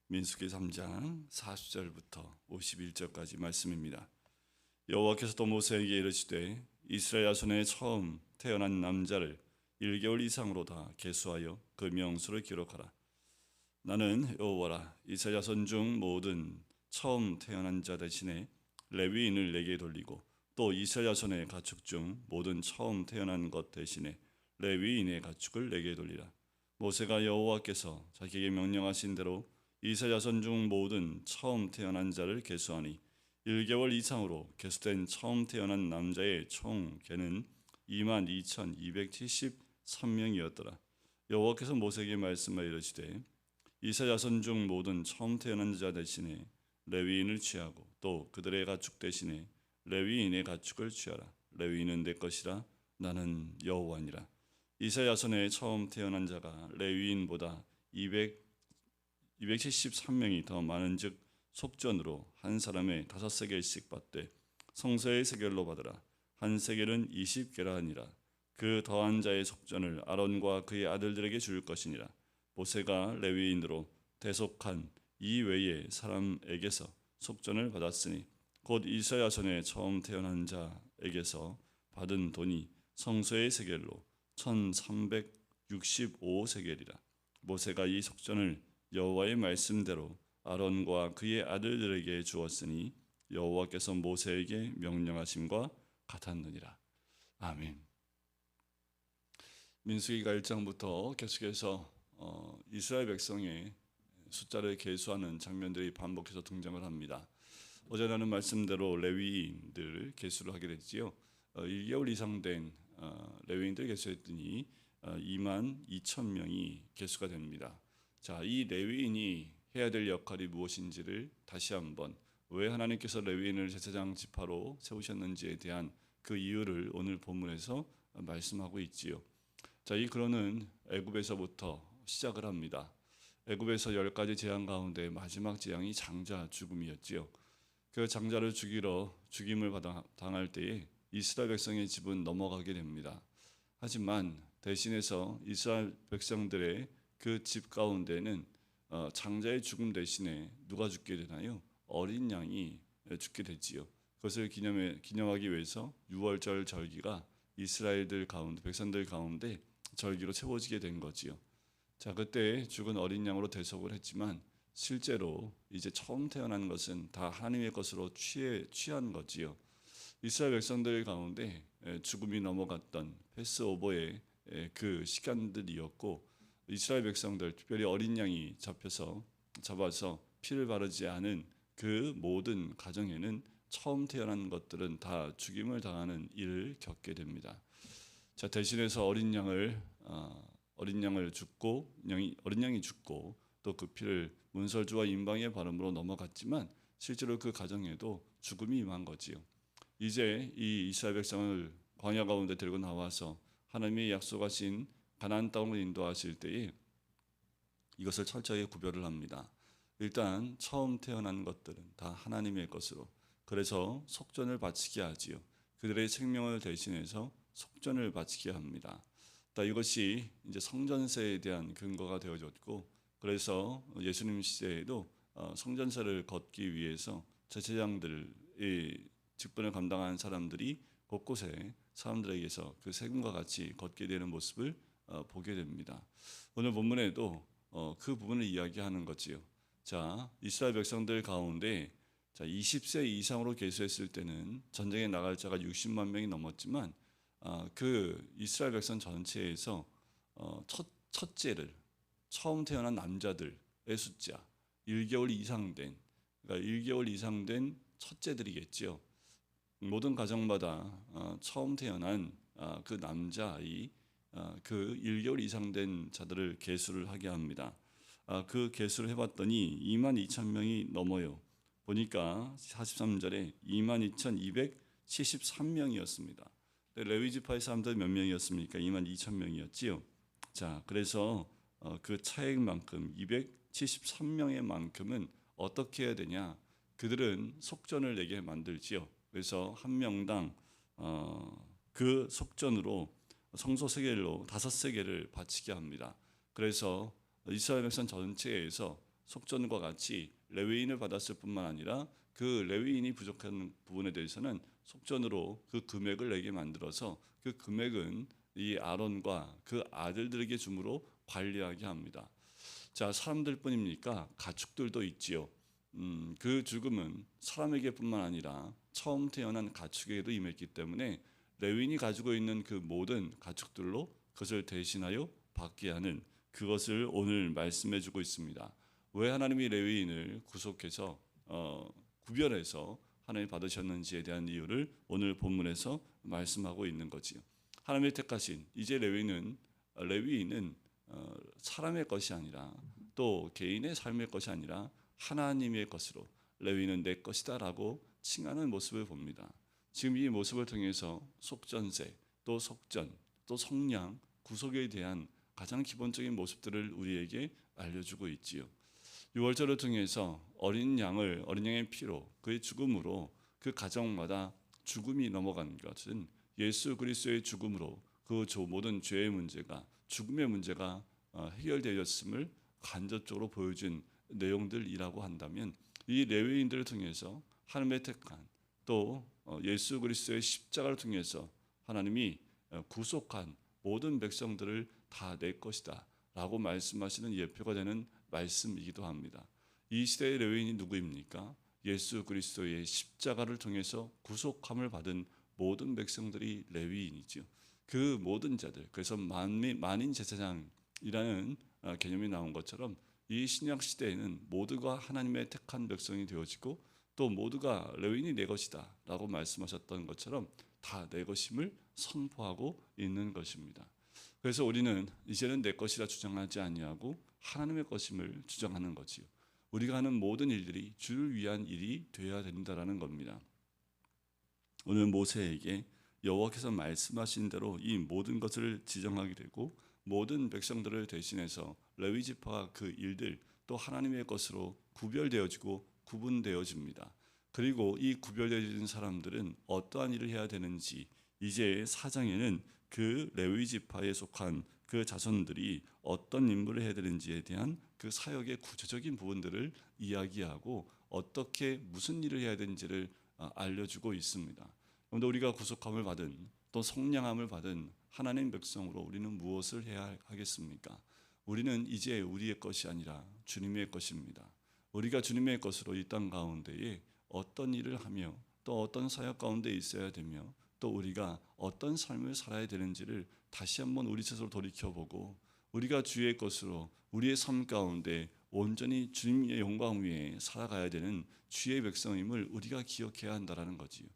민수기 3장 40절부터 51절까지 말씀입니다. 여호와께서 또 모세에게 이르시되 이스라엘 자손의 처음 태어난 남자를 1개월 이상으로 다 계수하여 그 명수를 기록하라. 나는 여호와라. 이스라엘 자손 중 모든 처음 태어난 자 대신에 레위인을 내게 돌리고 또 이스라엘 자손의 가축 중 모든 처음 태어난 것 대신에 레위인의 가축을 내게 돌리라. 모세가 여호와께서 자기에게 명령하신 대로 이스라엘 자손 중 모든 처음 태어난 자를 계수하니 1개월 이상으로 계수된 처음 태어난 남자의 총 계는 22,273명이었더라. 여호와께서 모세에게 말씀하여 이르시되 이스라엘 자손 중 모든 처음 태어난 자 대신에 레위인을 취하고 또 그들의 가축 대신에 레위인의 가축을 취하라. 레위인은 내 것이라. 나는 여호와니라. 이스라엘 자손의 처음 태어난 자가 레위인보다 273명이 더 많은즉 속전으로 한 사람의 5세겔씩 받되 성소의 세겔로 받으라. 한 세겔은 20게라 하니라. 그 더한 자의 속전을 아론과 그의 아들들에게 줄 것이니라. 모세가 레위인으로 대속한 이 외의 사람에게서 속전을 받았으니 곧 이스라엘 자손의 처음 태어난 자에게서 받은 돈이 성소의 세겔로 1365세겔이라. 모세가 이 속전을 여호와의 말씀대로 아론과 그의 아들들에게 주었으니 여호와께서 모세에게 명령하심과 같았느니라. 아멘. 민수기가 1장부터 계속해서 이스라엘 백성의 숫자를 계수하는 장면들이 반복해서 등장을 합니다. 어제 나눈 말씀대로 레위인들 계수를 하게 됐지요. 1개월 이상 된 레위인들 계수했더니 22,000명이 계수가 됩니다. 자, 이 레위인이 해야 될 역할이 무엇인지를 다시 한번 왜 하나님께서 레위인을 제사장 지파로 세우셨는지에 대한 그 이유를 오늘 본문에서 말씀하고 있지요. 자, 이 근원은 애굽에서부터 시작을 합니다. 애굽에서 10가지 재앙 가운데 마지막 재앙이 장자 죽음이었지요. 그 장자를 죽이러 죽임을 당할 때에 이스라엘 백성의 집은 넘어가게 됩니다. 하지만 대신해서 이스라엘 백성들의 그 집 가운데는 장자의 죽음 대신에 누가 죽게 되나요? 어린 양이 죽게 되지요. 그것을 기념하기 위해서 유월절 절기가 이스라엘들 가운데 백성들 가운데 절기로 채워지게 된 거지요. 자, 그때 죽은 어린 양으로 대속을 했지만 실제로 이제 처음 태어난 것은 다 하나님의 것으로 취한 거지요. 이스라엘 백성들 가운데 죽음이 넘어갔던 패스오버의 그 시간들이었고 이스라엘 백성들 특별히 어린 양이 잡아서 피를 바르지 않은 그 모든 가정에는 처음 태어난 것들은 다 죽임을 당하는 일을 겪게 됩니다. 자, 대신해서 어린 양이 죽고 또 그 피를 문설주와 임방의 바람으로 넘어갔지만 실제로 그 가정에도 죽음이 임한 거지요. 이제 이 이스라엘 백성을 광야 가운데 들고 나와서 하나님이 약속하신 가나안 땅으로 인도하실 때에 이것을 철저히 구별을 합니다. 일단 처음 태어난 것들은 다 하나님의 것으로 그래서 속전을 바치게 하지요. 그들의 생명을 대신해서 속전을 바치게 합니다. 이것이 이제 성전세에 대한 근거가 되어졌고 그래서 예수님 시대에도 성전세를 걷기 위해서 제사장들의 직분을 감당하는 사람들이 곳곳에 사람들에게서 그 세금과 같이 걷게 되는 모습을 보게 됩니다. 오늘 본문에도 그 부분을 이야기하는 거지요. 자, 이스라엘 백성들 가운데 20세 이상으로 계수했을 때는 전쟁에 나갈 자가 60만 명이 넘었지만 그 이스라엘 백성 전체에서 첫째를 처음 태어난 남자들의 숫자 1개월 이상 된 그러니까 1개월 이상 된 첫째들이겠죠. 모든 가정마다 처음 태어난 그 남자아이 그 1개월 이상 된 자들을 계수를 하게 합니다. 그 계수를 해봤더니 22,000명이 넘어요. 보니까 43절에 22,273명이었습니다. 레위 지파의 사람들 몇 명이었습니까? 22,000명이었지요. 자, 그래서 그 차액만큼 273명의 만큼은 어떻게 해야 되냐? 그들은 속전을 내게 만들지요. 그래서 한 명당 그 속전으로 성소 세겔로 5세겔을 바치게 합니다. 그래서 이스라엘 백성 전체에서 속전과 같이 레위인을 받았을 뿐만 아니라 그 레위인이 부족한 부분에 대해서는 속전으로 그 금액을 내게 만들어서 그 금액은 이 아론과 그 아들들에게 줌으로 관리하게 합니다. 자, 사람들뿐입니까? 가축들도 있지요. 그 죽음은 사람에게뿐만 아니라 처음 태어난 가축에게도 임했기 때문에 레위인이 가지고 있는 그 모든 가축들로 그것을 대신하여 받게 하는 그것을 오늘 말씀해주고 있습니다. 왜 하나님이 레위인을 구속해서 구별해서 하나님 받으셨는지에 대한 이유를 오늘 본문에서 말씀하고 있는 거지요. 하나님이 택하신 이제 레위인은 사람의 것이 아니라 또 개인의 삶의 것이 아니라 하나님의 것으로 레위인은 내 것이다라고 칭하는 모습을 봅니다. 지금 이 모습을 통해서 속전세, 또 속전, 또 속량, 구속에 대한 가장 기본적인 모습들을 우리에게 알려주고 있지요. 유월절을 통해서 어린 양의 피로 그의 죽음으로 그 가정마다 죽음이 넘어간 것은 예수 그리스도의 죽음으로 그 모든 죄의 문제가 죽음의 문제가 해결되었음을 간접적으로 보여준 내용들이라고 한다면 이 레위인들을 통해서 하나님의 택한 또 예수 그리스도의 십자가를 통해서 하나님이 구속한 모든 백성들을 다 내 것이다 라고 말씀하시는 예표가 되는 말씀이기도 합니다. 이 시대의 레위인이 누구입니까? 예수 그리스도의 십자가를 통해서 구속함을 받은 모든 백성들이 레위인이죠. 그 모든 자들, 그래서 만인 제사장이라는 개념이 나온 것처럼 이 신약 시대에는 모두가 하나님의 택한 백성이 되어지고 또 모두가 레위인이 내 것이다 라고 말씀하셨던 것처럼 다 내 것임을 선포하고 있는 것입니다. 그래서 우리는 이제는 내 것이라 주장하지 아니하고 하나님의 것임을 주장하는 거지요. 우리가 하는 모든 일들이 주를 위한 일이 되어야 된다라는 겁니다. 오늘 모세에게 여호와께서 말씀하신 대로 이 모든 것을 지정하게 되고 모든 백성들을 대신해서 레위 지파가 그 일들 또 하나님의 것으로 구별되어지고 구분되어집니다. 그리고 이 구별되어진 사람들은 어떠한 일을 해야 되는지 이제 4장에는 그 레위 지파에 속한 그 자손들이 어떤 임무를 해야 되는지에 대한 그 사역의 구체적인 부분들을 이야기하고 어떻게 무슨 일을 해야 되는지를 알려주고 있습니다. 그런데 우리가 구속함을 받은 또 성량함을 받은 하나님 백성으로 우리는 무엇을 해야 하겠습니까? 우리는 이제 우리의 것이 아니라 주님의 것입니다. 우리가 주님의 것으로 이 땅 가운데에 어떤 일을 하며 또 어떤 사역 가운데 있어야 되며 또 우리가 어떤 삶을 살아야 되는지를 다시 한번 우리 스스로 돌이켜보고 우리가 주의 것으로 우리의 삶 가운데 온전히 주님의 영광 위에 살아가야 되는 주의 백성임을 우리가 기억해야 한다는 거지요.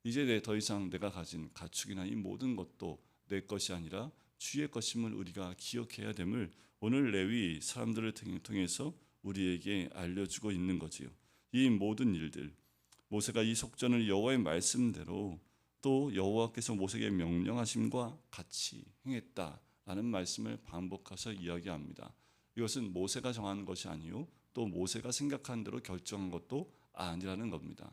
이제 더 이상 내가 가진 가축이나 이 모든 것도 내 것이 아니라 주의 것임을 우리가 기억해야 됨을 오늘 레위 사람들을 통해서 우리에게 알려주고 있는 거지요. 이 모든 일들 모세가 이 속전을 여호와의 말씀대로 또 여호와께서 모세에게 명령하심과 같이 행했다라는 말씀을 반복해서 이야기합니다. 이것은 모세가 정한 것이 아니요 또 모세가 생각한 대로 결정한 것도 아니라는 겁니다.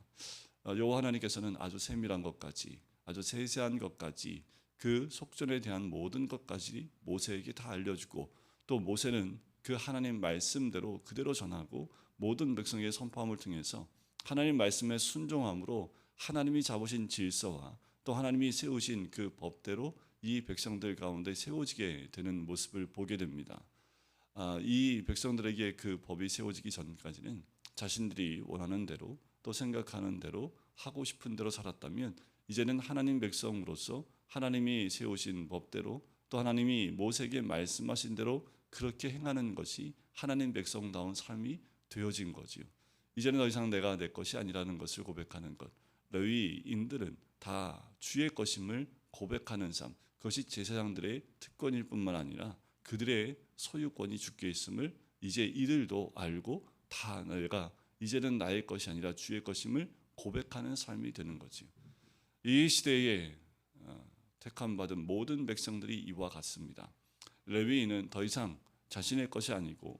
여호와 하나님께서는 아주 세밀한 것까지 아주 세세한 것까지 그 속전에 대한 모든 것까지 모세에게 다 알려주고 또 모세는 그 하나님 말씀대로 그대로 전하고 모든 백성에게 선포함을 통해서 하나님 말씀에 순종함으로 하나님이 잡으신 질서와 또 하나님이 세우신 그 법대로 이 백성들 가운데 세워지게 되는 모습을 보게 됩니다. 이 백성들에게 그 법이 세워지기 전까지는 자신들이 원하는 대로 또 생각하는 대로 하고 싶은 대로 살았다면 이제는 하나님 백성으로서 하나님이 세우신 법대로 또 하나님이 모세에게 말씀하신 대로 그렇게 행하는 것이 하나님 백성다운 삶이 되어진 거지요. 이제는 더 이상 내가 내 것이 아니라는 것을 고백하는 것. 레위인들은 다 주의 것임을 고백하는 삶. 그것이 제사장들의 특권일 뿐만 아니라 그들의 소유권이 주께 있음을 이제 이들도 알고 다 내가 이제는 나의 것이 아니라 주의 것임을 고백하는 삶이 되는 거지요. 이 시대에 택함 받은 모든 백성들이 이와 같습니다. 레위인은 더 이상 자신의 것이 아니고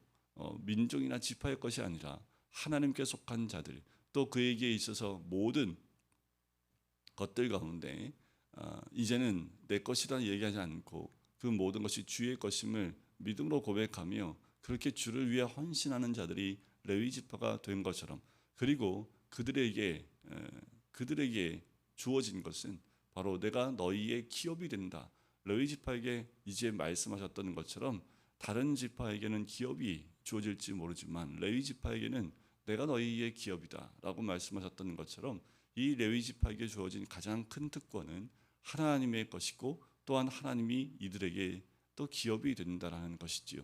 민족이나 지파의 것이 아니라 하나님께 속한 자들 또 그에게 있어서 모든 것들 가운데 이제는 내 것이라 얘기하지 않고 그 모든 것이 주의 것임을 믿음으로 고백하며 그렇게 주를 위해 헌신하는 자들이 레위 지파가 된 것처럼, 그리고 그들에게 주어진 것은 바로 내가 너희의 기업이 된다. 레위 지파에게 이제 말씀하셨던 것처럼 다른 지파에게는 기업이 주어질지 모르지만 레위 지파에게는 내가 너희의 기업이다라고 말씀하셨던 것처럼 이 레위 지파에게 주어진 가장 큰 특권은 하나님의 것이고 또한 하나님이 이들에게 또 기업이 된다라는 것이지요.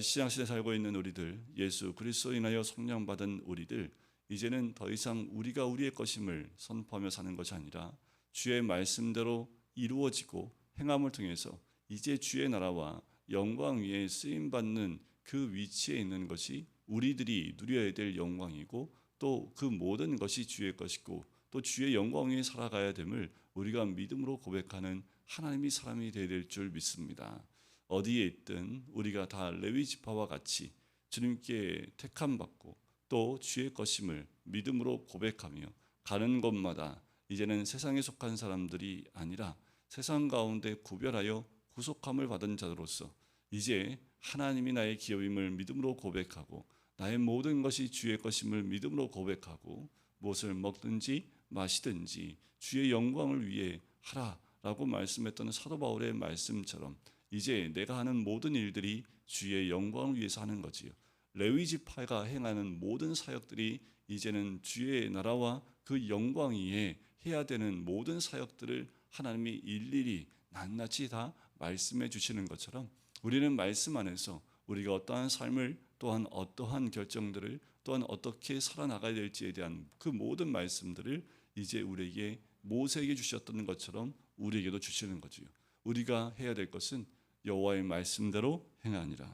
신약시대에 살고 있는 우리들, 예수 그리스도로 인하여 성령받은 우리들, 이제는 더 이상 우리가 우리의 것임을 선포하며 사는 것이 아니라 주의 말씀대로 이루어지고 행함을 통해서 이제 주의 나라와 영광 위에 쓰임받는 그 위치에 있는 것이 우리들이 누려야 될 영광이고 또 그 모든 것이 주의 것이고 또 주의 영광 위에 살아가야 됨을 우리가 믿음으로 고백하는 하나님의 사람이 되어야 될 줄 믿습니다. 어디에 있든 우리가 다 레위 지파와 같이 주님께 택함 받고 또 주의 것임을 믿음으로 고백하며 가는 곳마다 이제는 세상에 속한 사람들이 아니라 세상 가운데 구별하여 구속함을 받은 자로서 이제 하나님이 나의 기업임을 믿음으로 고백하고 나의 모든 것이 주의 것임을 믿음으로 고백하고 무엇을 먹든지 마시든지 주의 영광을 위해 하라라고 말씀했던 사도 바울의 말씀처럼 이제 내가 하는 모든 일들이 주의 영광을 위해서 하는 거지요. 레위 지파가 행하는 모든 사역들이 이제는 주의 나라와 그 영광 위에 해야 되는 모든 사역들을 하나님이 일일이 낱낱이 다 말씀해 주시는 것처럼 우리는 말씀 안에서 우리가 어떠한 삶을 또한 어떠한 결정들을 또한 어떻게 살아나가야 될지에 대한 그 모든 말씀들을 이제 우리에게 모세에게 주셨던 것처럼 우리에게도 주시는 거지요. 우리가 해야 될 것은 여호와의 말씀대로 행하니라.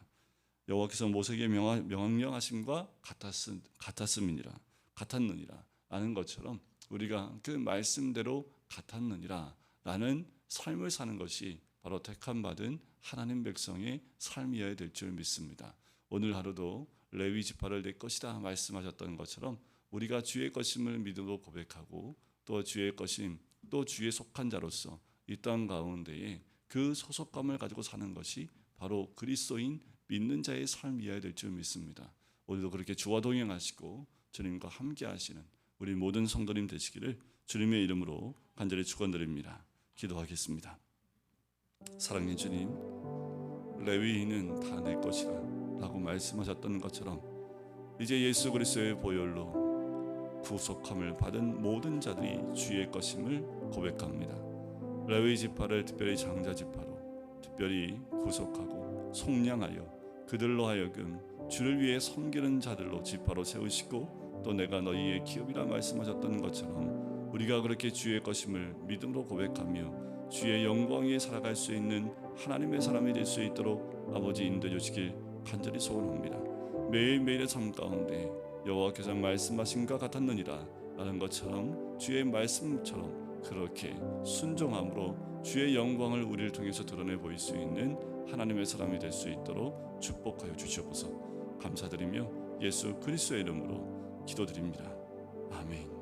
여호와께서 모세에게 명령하심과 같았느니라 라는 것처럼 우리가 그 말씀대로 같았느니라 라는 삶을 사는 것이 바로 택함 받은 하나님 백성의 삶이어야 될 줄 믿습니다. 오늘 하루도 레위 지파를 내 것이다 말씀하셨던 것처럼 우리가 주의 것임을 믿음으로 고백하고 또 주의 것임 또 주의 속한 자로서 이 땅 가운데에 그 소속감을 가지고 사는 것이 바로 그리스도인 믿는 자의 삶이어야 될 줄 믿습니다. 오늘도 그렇게 주와 동행하시고 주님과 함께 하시는 우리 모든 성도님 되시기를 주님의 이름으로 간절히 축원드립니다. 기도하겠습니다. 사랑의 주님, 레위인은 다 내 것이라 라고 말씀하셨던 것처럼 이제 예수 그리스도의 보혈로 구속함을 받은 모든 자들이 주의 것임을 고백합니다. 레위 지파를 특별히 장자 지파로 특별히 구속하고 속량하여 그들로 하여금 주를 위해 섬기는 자들로 지파로 세우시고 또 내가 너희의 기업이라 말씀하셨던 것처럼 우리가 그렇게 주의 것임을 믿음으로 고백하며 주의 영광 위에 살아갈 수 있는 하나님의 사람이 될 수 있도록 아버지 인도해 주시길 간절히 소원합니다. 매일매일의 삶 가운데 여호와께서 말씀하신 것 같았느니라 라는 것처럼 주의 말씀처럼 그렇게 순종함으로 주의 영광을 우리를 통해서 드러내 보일 수 있는 하나님의 사람이 될 수 있도록 축복하여 주시옵소서. 감사드리며 예수 그리스도의 이름으로 기도드립니다. 아멘.